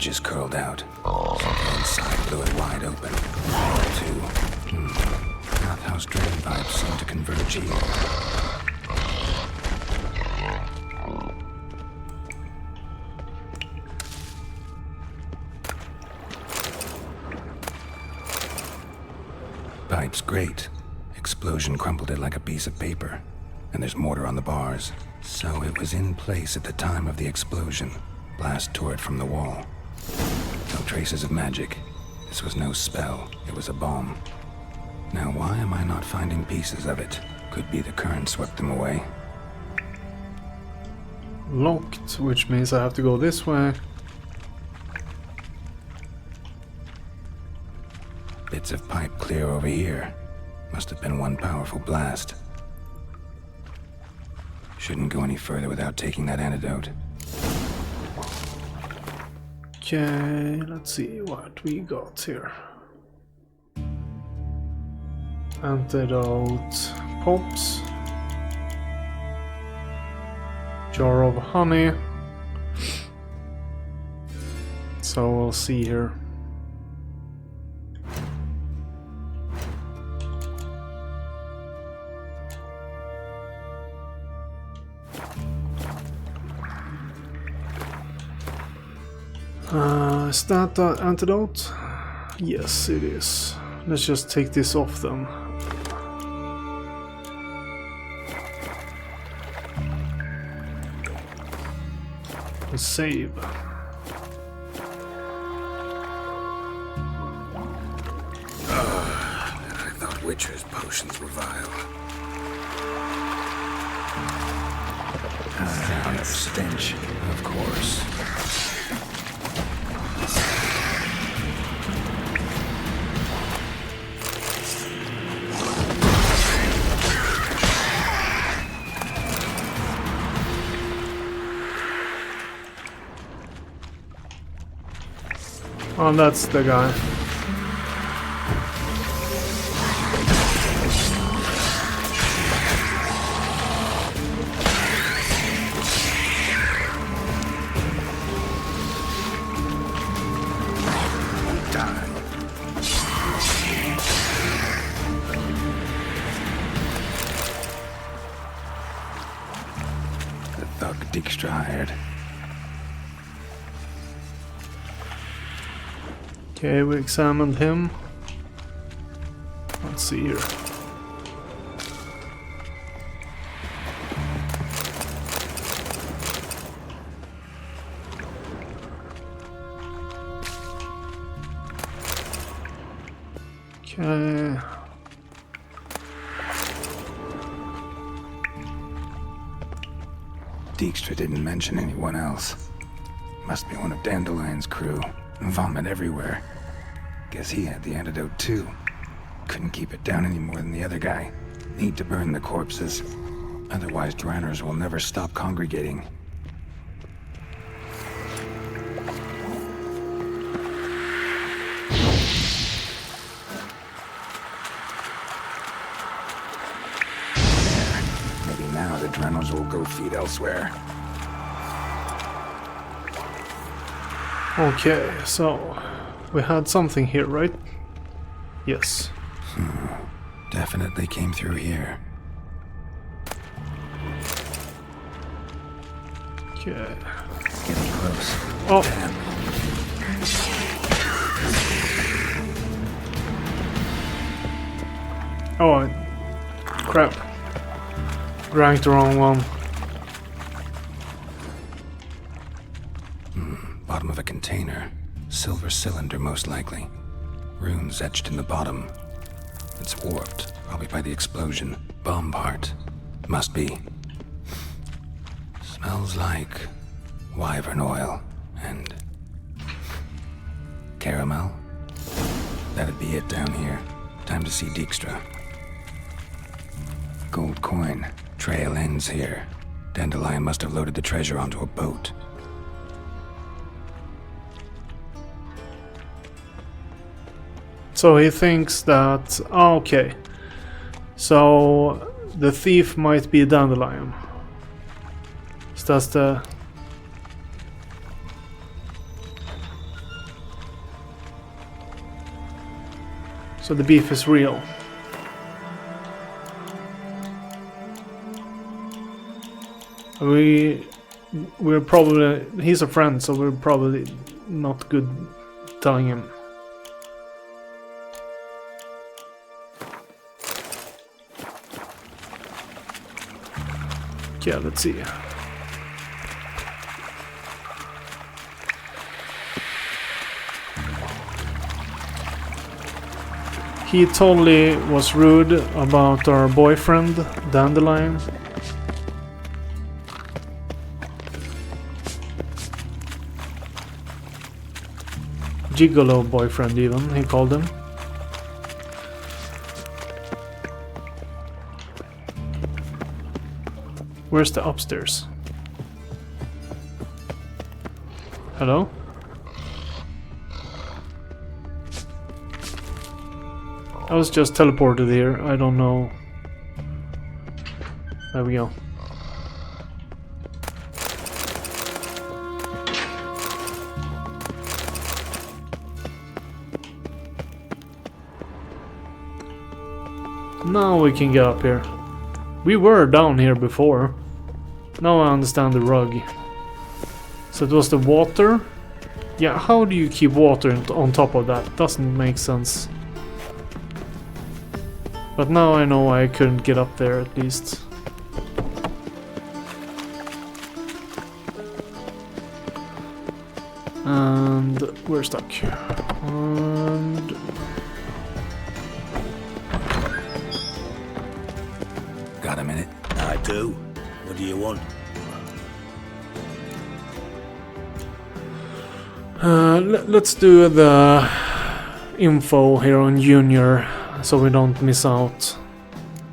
edges curled out. Something inside blew it wide open. Two. Bathhouse drain pipes seem to converge here. Pipes grate. Explosion crumpled it like a piece of paper. And there's mortar on the bars. So it was in place at the time of the explosion. Blast tore it from the wall. No traces of magic. This was no spell. It was a bomb. Now why am I not finding pieces of it? Could be the current swept them away. Locked, which means I have to go this way. Bits of pipe clear over here. Must have been one powerful blast. Shouldn't go any further without taking that antidote. Okay, let's see what we got here. Antidote pops. Jar of honey. So we'll see here. Is that the antidote? Yes, it is. Let's just take this off them. Save. I thought Witcher's potions were vile. Sound of stench, of course. Oh, that's the guy. The thug Dijkstra hired. Okay, we examined him. Let's see here. Okay. Dijkstra didn't mention anyone else. Must be one of Dandelion's crew. Vomit everywhere. Guess he had the antidote too. Couldn't keep it down any more than the other guy. Need to burn the corpses. Otherwise Dranners will never stop congregating. There. Maybe now the Dranners will go feed elsewhere. Okay, so we had something here, right? Yes. Definitely came through here. Okay. Getting close. Oh. Damn. Crap. Drank the wrong one. Bottom of a container. Silver cylinder, most likely. Runes etched in the bottom. It's warped, probably by the explosion. Bomb part. Must be. Smells like wyvern oil and caramel. That'd be it down here. Time to see Dijkstra. Gold coin. Trail ends here. Dandelion must have loaded the treasure onto a boat. So he thinks that... Oh, okay. So the thief might be a Dandelion. So that's the... So the beef is real. We're probably... He's a friend, so we're probably not good telling him. Okay, let's see. He totally was rude about our boyfriend, Dandelion. Gigolo boyfriend even, he called him. Where's the upstairs? Hello? I was just teleported here, I don't know. There we go. Now we can get up here. We were down here before. Now I understand the rug. So it was the water? Yeah, how do you keep water on top of that? Doesn't make sense. But now I know I couldn't get up there at least. And we're stuck. And... Got a minute? I do. What do you want? Let's do the info here on Junior, so we don't miss out.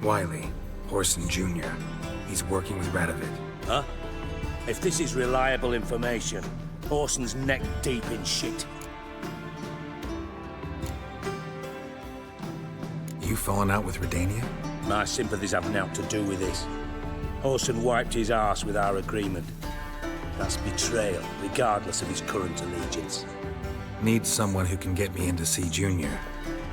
Wiley, Forsman Jr. He's working with Radovid. Huh? If this is reliable information, Forsman's neck deep in shit. You falling out with Redania? My sympathies have naught to do with this. Forsman wiped his arse with our agreement. That's betrayal, regardless of his current allegiance. Need someone who can get me in to see Junior.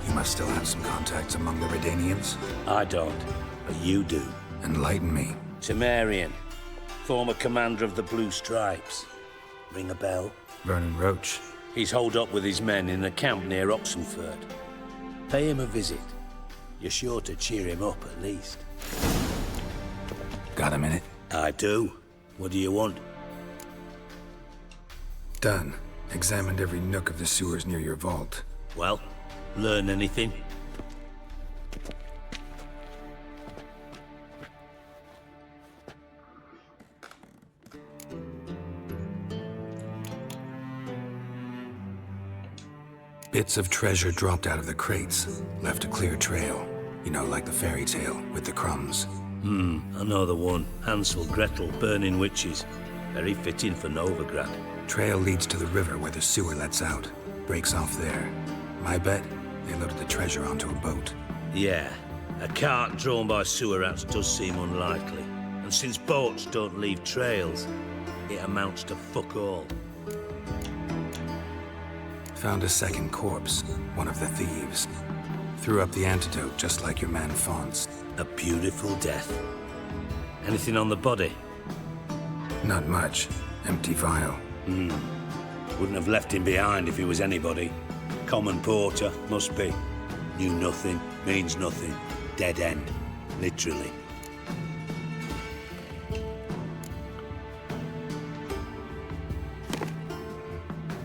You must still have some contacts among the Redanians. I don't, but you do. Enlighten me. Temerian, former commander of the Blue Stripes. Ring a bell? Vernon Roach. He's holed up with his men in a camp near Oxenford. Pay him a visit. You're sure to cheer him up, at least. Got a minute? I do. What do you want? Done. Examined every nook of the sewers near your vault. Well, learn anything? Bits of treasure dropped out of the crates, left a clear trail. You know, like the fairy tale, with the crumbs. I know the one. Hansel, Gretel, burning witches. Very fitting for Novigrad. Trail leads to the river where the sewer lets out. Breaks off there. My bet, they loaded the treasure onto a boat. Yeah, a cart drawn by sewer rats does seem unlikely. And since boats don't leave trails, it amounts to fuck all. Found a second corpse, one of the thieves. Threw up the antidote just like your man Fonz. A beautiful death. Anything on the body? Not much. Empty vial. Wouldn't have left him behind if he was anybody. Common porter, must be. Knew nothing, means nothing. Dead end. Literally.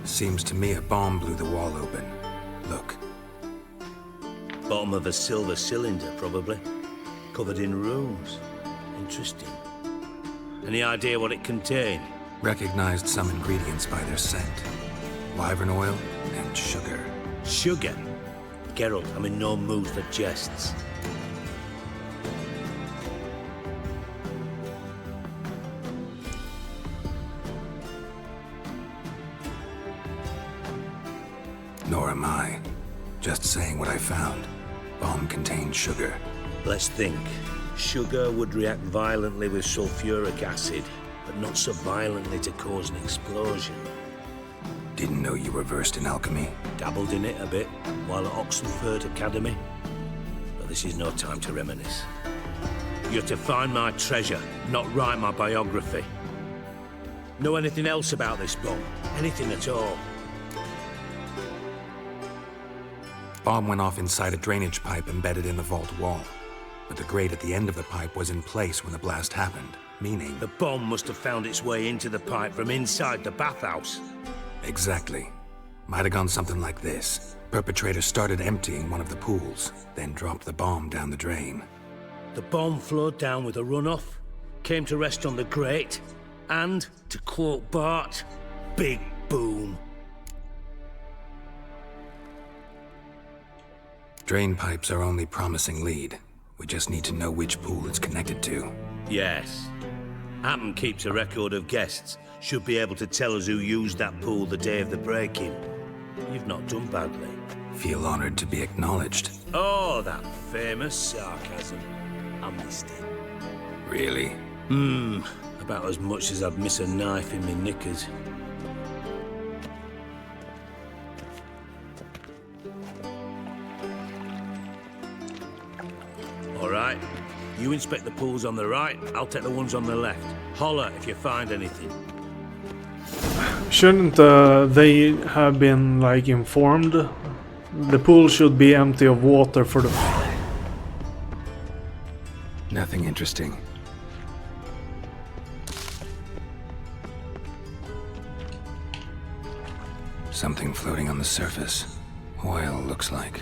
Seems to me a bomb blew the wall open. Look. Bottom of a silver cylinder, probably. Covered in runes. Interesting. Any idea what it contained? Recognized some ingredients by their scent. Wyvern oil and sugar. Sugar? Geralt, I'm in no mood for jests. Nor am I. Just saying what I found. Bomb contained sugar. Let's think. Sugar would react violently with sulfuric acid, but not so violently to cause an explosion. Didn't know you were versed in alchemy. Dabbled in it a bit while at Oxenford Academy. But this is no time to reminisce. You're to find my treasure, not write my biography. Know anything else about this bomb? Anything at all? Bomb went off inside a drainage pipe embedded in the vault wall. But the grate at the end of the pipe was in place when the blast happened, meaning... The bomb must have found its way into the pipe from inside the bathhouse. Exactly. Might have gone something like this. Perpetrator started emptying one of the pools, then dropped the bomb down the drain. The bomb flowed down with a runoff, came to rest on the grate, and, to quote Bart, big boom. Drain pipes are only promising lead. We just need to know which pool it's connected to. Yes. Hammond keeps a record of guests. Should be able to tell us who used that pool the day of the break-in. You've not done badly. Feel honored to be acknowledged. Oh, that famous sarcasm. I missed it. Really? About as much as I'd miss a knife in my knickers. All right. You inspect the pools on the right, I'll take the ones on the left. Holler if you find anything. Shouldn't they have been, like, informed? The pool should be empty of water for the... Nothing interesting. Something floating on the surface. Oil, looks like.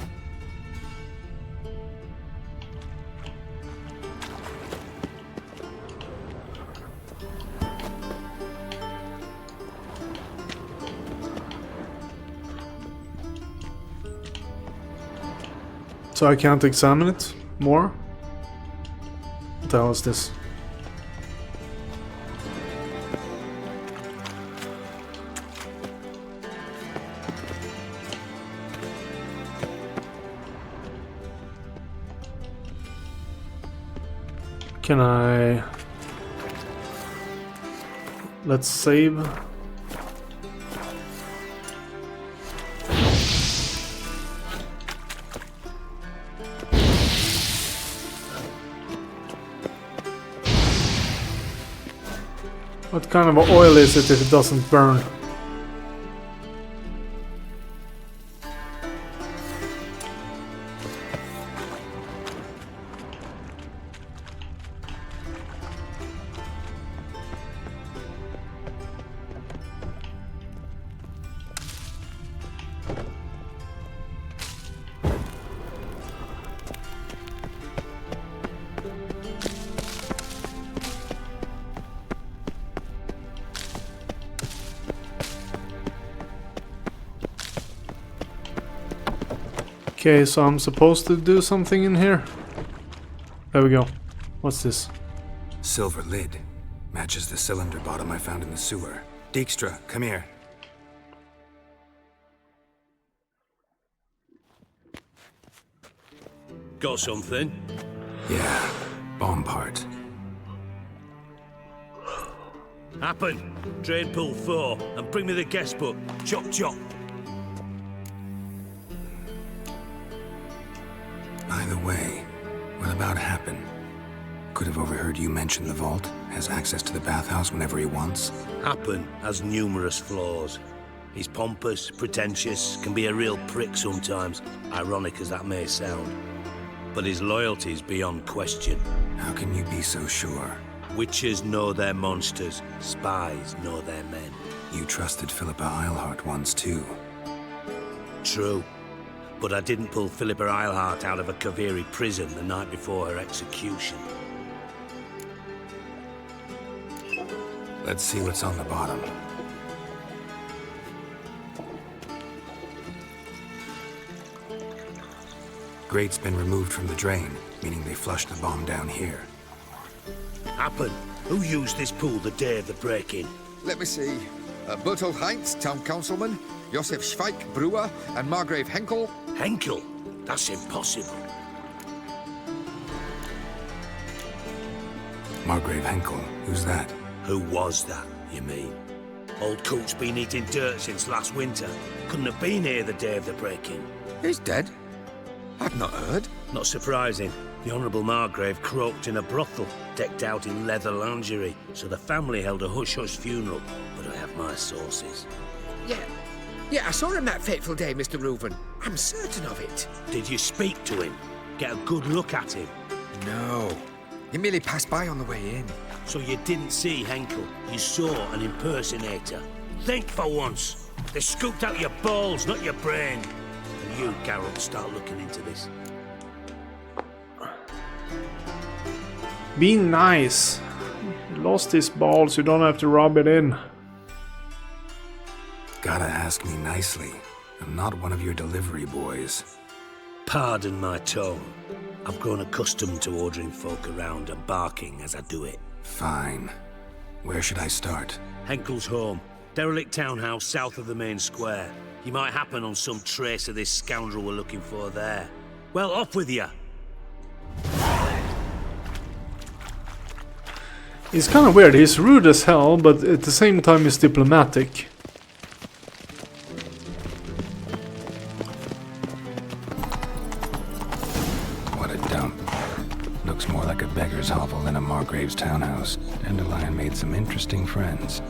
So I can't examine it more? What the hell is this? Can I... Let's save. What kind of oil is it if it doesn't burn? Okay, so I'm supposed to do something in here? There we go. What's this? Silver lid. Matches the cylinder bottom I found in the sewer. Dijkstra, come here. Got something? Yeah, bomb part. Happen. Drain pool 4 and bring me the guest book. Chop chop. By the way, what about Happen? Could have overheard you mention the vault. Has access to the bathhouse whenever he wants. Happen has numerous flaws. He's pompous, pretentious, can be a real prick sometimes, ironic as that may sound. But his loyalty's beyond question. How can you be so sure? Witches know their monsters, spies know their men. You trusted Philippa Eilhart once too. True. But I didn't pull Philippa Eilhart out of a Kaviri prison the night before her execution. Let's see what's on the bottom. Grate's been removed from the drain, meaning they flushed the bomb down here. Happen. Who used this pool the day of the break-in? Let me see. Bertel Heinz, town councilman, Josef Schweik, brewer, and Margrave Henkel. Henkel? That's impossible. Margrave Henkel, who's that? Who was that, you mean? Old Coot's been eating dirt since last winter. Couldn't have been here the day of the break-in. He's dead? I've not heard. Not surprising. The Honourable Margrave croaked in a brothel, decked out in leather lingerie, so the family held a hush-hush funeral. But I have my sources. Yeah, I saw him that fateful day, Mr. Reuven. I'm certain of it. Did you speak to him? Get a good look at him? No. He merely passed by on the way in. So you didn't see Henkel? You saw an impersonator? Think for once. They scooped out your balls, not your brain. And you, Geralt, start looking into this. Be nice. He lost his balls, you don't have to rub it in. Gotta ask me nicely. I'm not one of your delivery boys. Pardon my tone. I've grown accustomed to ordering folk around and barking as I do it. Fine. Where should I start? Henkel's home. Derelict townhouse south of the main square. You might happen on some trace of this scoundrel we're looking for there. Well, off with you. He's kind of weird. He's rude as hell, but at the same time he's diplomatic. What a dump. Looks more like a beggar's hovel than a Margrave's townhouse. Dandelion made some interesting friends.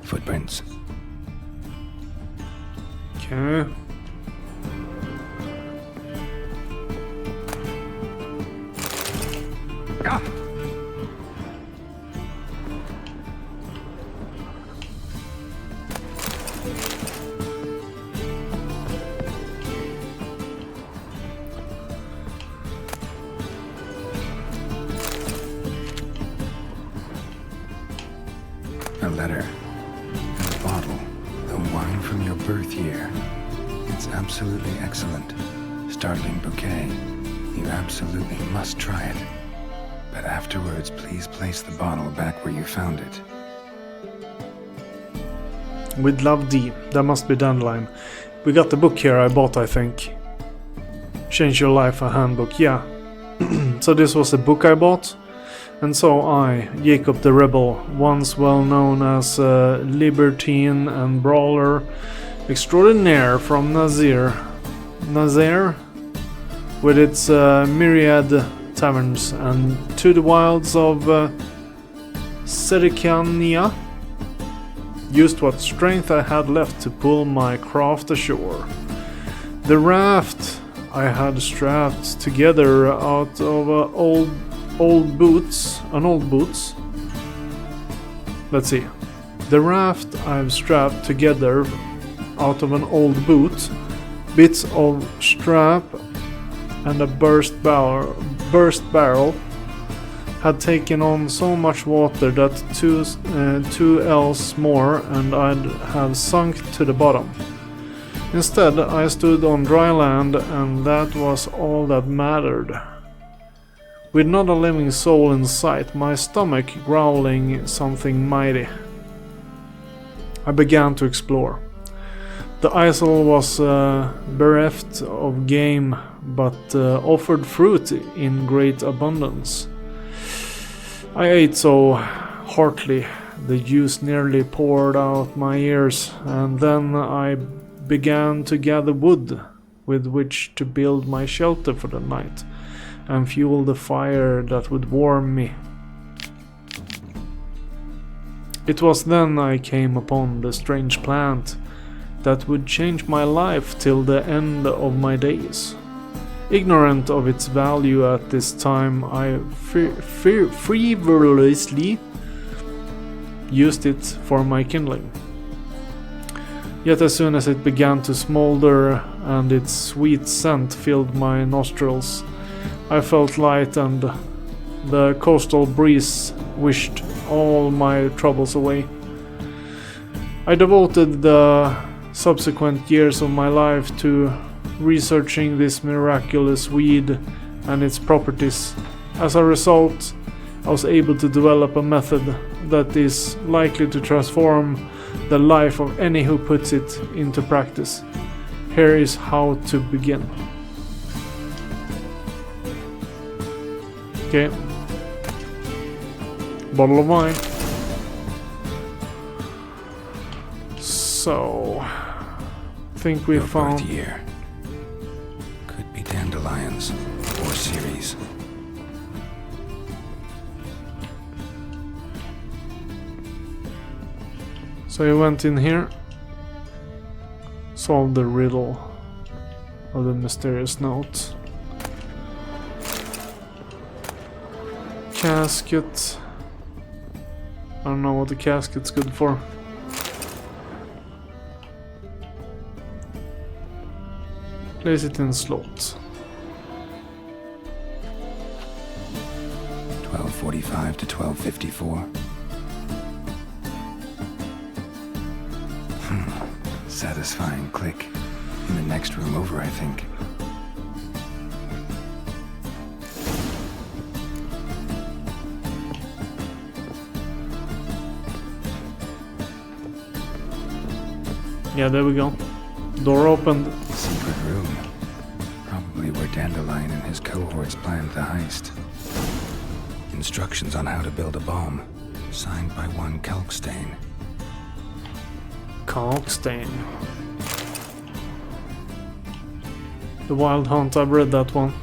Footprints. Okay. A letter. And a bottle. The wine from your birth year. It's absolutely excellent. Startling bouquet. You absolutely must try it. But afterwards, please place the bottle back where you found it. With love D. That must be Dandelion. We got the book here I bought, I think. Change Your Life, a handbook. Yeah. So this was a book I bought. And so I, Jacob the Rebel, once well known as a libertine and brawler extraordinaire from Nazir, with its myriad taverns, and to the wilds of Serikania, used what strength I had left to pull my craft ashore. The raft I had strapped together out of old boots. Let's see. The raft I've strapped together out of an old boot, bits of strap and a burst barrel had taken on so much water that two ells more and I'd have sunk to the bottom. Instead, I stood on dry land, and that was all that mattered. With not a living soul in sight, my stomach growling something mighty, I began to explore. The isle was bereft of game, but offered fruit in great abundance. I ate so heartily, the juice nearly poured out my ears, and then I began to gather wood with which to build my shelter for the night and fuel the fire that would warm me. It was then I came upon the strange plant that would change my life till the end of my days. Ignorant of its value at this time, I frivolously used it for my kindling. Yet as soon as it began to smolder and its sweet scent filled my nostrils, I felt light, and the coastal breeze wished all my troubles away. I devoted the subsequent years of my life to researching this miraculous weed and its properties. As a result, I was able to develop a method that is likely to transform the life of any who puts it into practice. Here is how to begin. Okay. Bottle of wine. So, I think we Your found. birth year. Could be dandelions or Ceres. So you went in here, solved the riddle of the mysterious note. Casket. I don't know what the casket's good for. Place it in slot. 1245 to 1254. Satisfying click. In the next room over, I think. Yeah, there we go. Door opened. Secret room. Probably where Dandelion and his cohorts planned the heist. Instructions on how to build a bomb. Signed by one Kalkstain. Kalkstain. The Wild Hunt, I've read that one.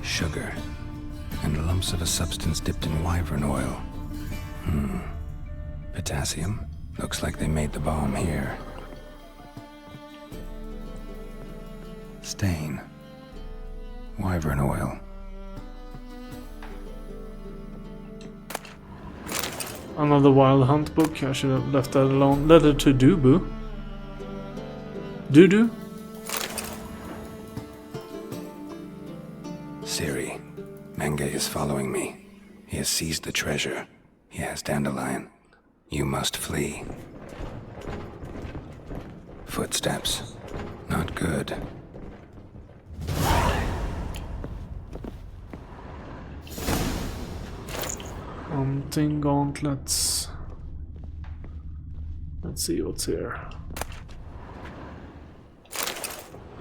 Sugar. And lumps of a substance dipped in wyvern oil. Potassium. Looks like they made the bomb here. Stain. Wyvern oil. Another Wild Hunt book. I should have left that alone. Letter to Dubu. Dudu? Siri. Menge is following me. He has seized the treasure. He has Dandelion. You must flee. Footsteps. Not good. Hunting gauntlets. Let's see what's here.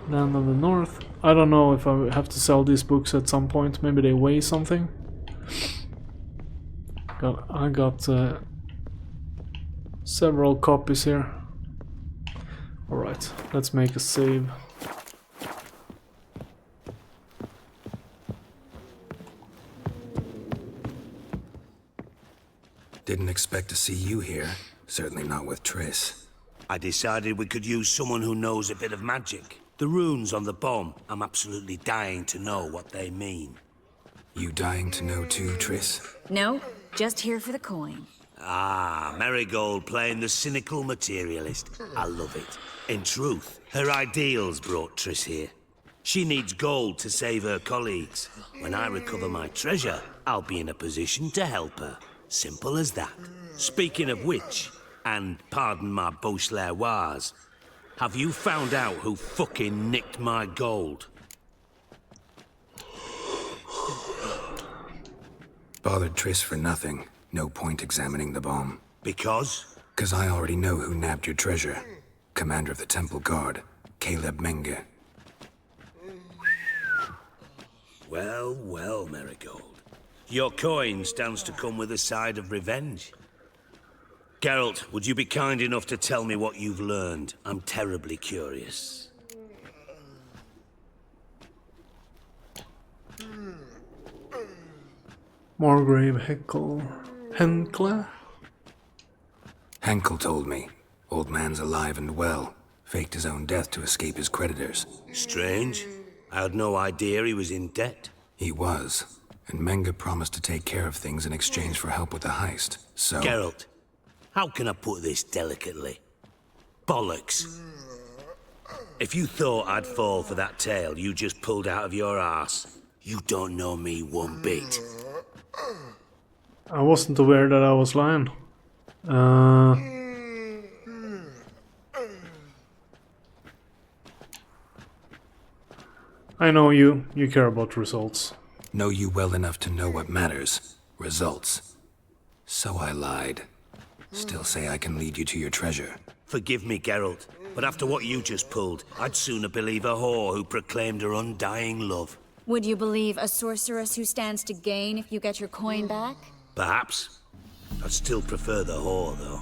Land of the North. I don't know if I have to sell these books at some point. Maybe they weigh something. I got several copies here. Alright, let's make a save. Didn't expect to see you here. Certainly not with Triss. I decided we could use someone who knows a bit of magic. The runes on the bomb, I'm absolutely dying to know what they mean. You dying to know too, Triss? No, just here for the coin. Ah, Marigold playing the cynical materialist. I love it. In truth, her ideals brought Triss here. She needs gold to save her colleagues. When I recover my treasure, I'll be in a position to help her. Simple as that. Speaking of which, and pardon my Beauclervois, have you found out who fucking nicked my gold? Bothered Triss for nothing. No point examining the bomb. Because? 'Cause I already know who nabbed your treasure. Commander of the Temple Guard, Caleb Menge. Well, well, Marigold. Your coin stands to come with a side of revenge. Geralt, would you be kind enough to tell me what you've learned? I'm terribly curious. Margrave Henkle? Henkel told me. Old man's alive and well. Faked his own death to escape his creditors. Strange. I had no idea he was in debt. He was. And Menge promised to take care of things in exchange for help with the heist. So... Geralt, how can I put this delicately? Bollocks. If you thought I'd fall for that tale you just pulled out of your arse, you don't know me one bit. I wasn't aware that I was lying. I know you. You care about results. Know you well enough to know what matters. Results. So I lied. Still say I can lead you to your treasure. Forgive me, Geralt, but after what you just pulled, I'd sooner believe a whore who proclaimed her undying love. Would you believe a sorceress who stands to gain if you get your coin back? Perhaps. I'd still prefer the whore, though.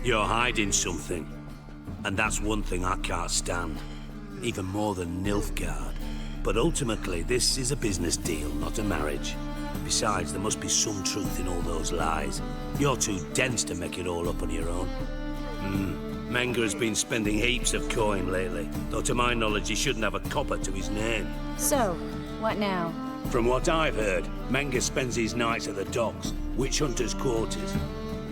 You're hiding something. And that's one thing I can't stand. Even more than Nilfgaard. But ultimately, this is a business deal, not a marriage. Besides, there must be some truth in all those lies. You're too dense to make it all up on your own. Menga has been spending heaps of coin lately, though to my knowledge he shouldn't have a copper to his name. So, what now? From what I've heard, Menga spends his nights at the docks, witch hunters' quarters.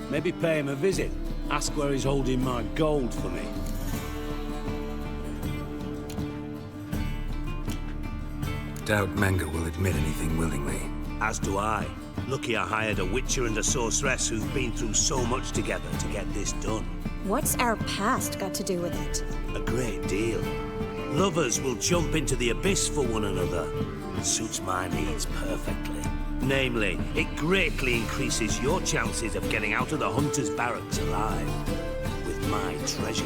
Maybe pay him a visit. Ask where he's holding my gold for me. Doubt Menga will admit anything willingly. As do I. Lucky I hired a witcher and a sorceress who've been through so much together to get this done. What's our past got to do with it? A great deal. Lovers will jump into the abyss for one another. It suits my needs perfectly. Namely, it greatly increases your chances of getting out of the hunter's barracks alive. With my treasure.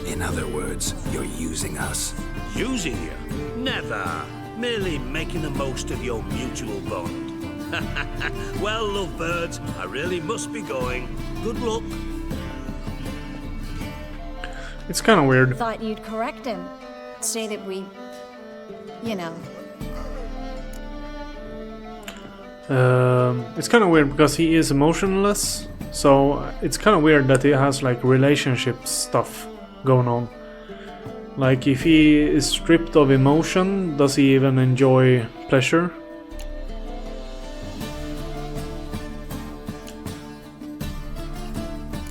In other words, you're using us. Using you? Never. Merely making the most of your mutual bond. Well, lovebirds, I really must be going. Good luck. It's kind of weird. Thought you'd correct him. Say that we... you know. It's kind of weird because he is emotionless. So it's kind of weird that he has like relationship stuff going on. Like if he is stripped of emotion, does he even enjoy pleasure?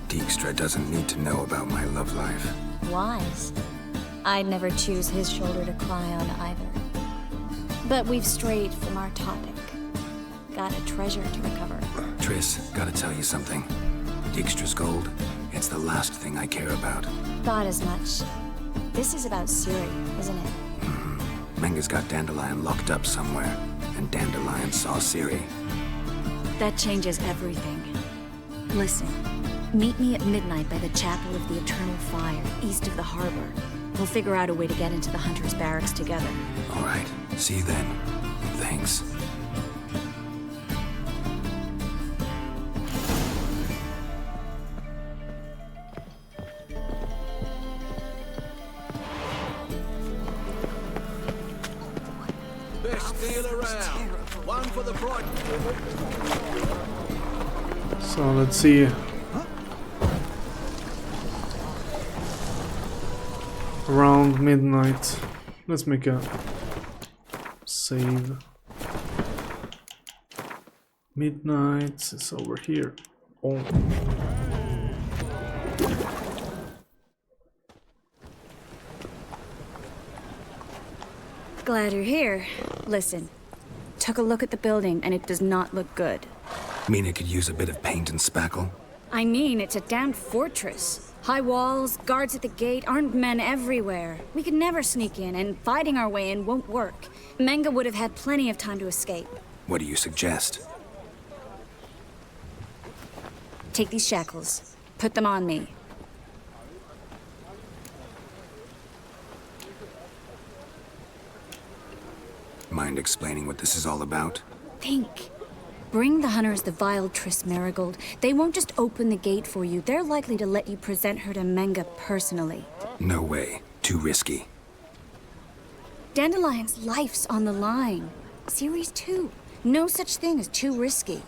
Dijkstra doesn't need to know about my love life. Wise. I'd never choose his shoulder to cry on either. But we've strayed from our topic. Got a treasure to recover. Triss, gotta tell you something. Dijkstra's gold, it's the last thing I care about. Thought as much. This is about Ciri, isn't it? Menga's got Dandelion locked up somewhere, and Dandelion saw Ciri. That changes everything. Listen, meet me at midnight by the Chapel of the Eternal Fire, east of the harbor. We'll figure out a way to get into the Hunter's Barracks together. All right, see you then. Thanks. Best deal around. One for the price. So let's see. Around midnight. Let's make a save. Midnight is over here. Oh. Glad you're here. Listen, took a look at the building and it does not look good. Mean it could use a bit of paint and spackle? I mean, it's a damned fortress. High walls, guards at the gate, armed men everywhere. We could never sneak in, and fighting our way in won't work. Menga would have had plenty of time to escape. What do you suggest? Take these shackles. Put them on me. Mind explaining what this is all about? Think. Bring the hunters the vile Triss Marigold. They won't just open the gate for you. They're likely to let you present her to Menga personally. No way. Too risky. Dandelion's life's on the line. Ciri's too. No such thing as too risky.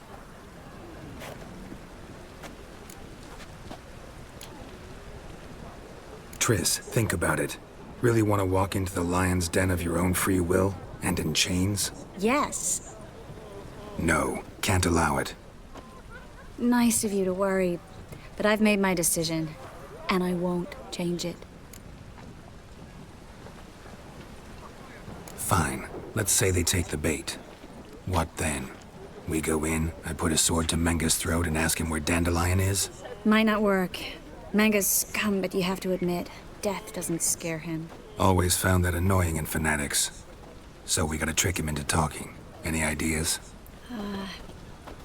Triss, think about it. Really want to walk into the lion's den of your own free will? And in chains? Yes. No, can't allow it. Nice of you to worry, but I've made my decision, and I won't change it. Fine. Let's say they take the bait. What then? We go in, I put a sword to Menga's throat and ask him where Dandelion is? Might not work. Menga's scum, but you have to admit, death doesn't scare him. Always found that annoying in fanatics. So we gotta trick him into talking. Any ideas?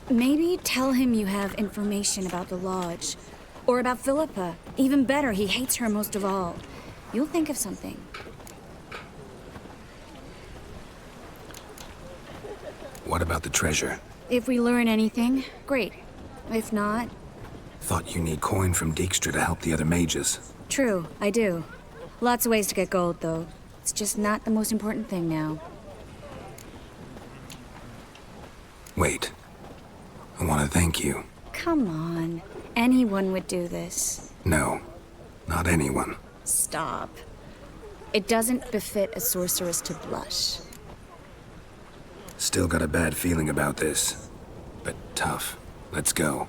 Maybe tell him you have information about the Lodge. Or about Philippa. Even better, he hates her most of all. You'll think of something. What about the treasure? If we learn anything, great. If not, Thought you need coin from Dijkstra to help the other mages. true, I do. Lots of ways to get gold, though. It's just not the most important thing now. Wait. I want to thank you. Come on. Anyone would do this. No, not anyone. Stop. It doesn't befit a sorceress to blush. Still got a bad feeling about this. But tough. Let's go.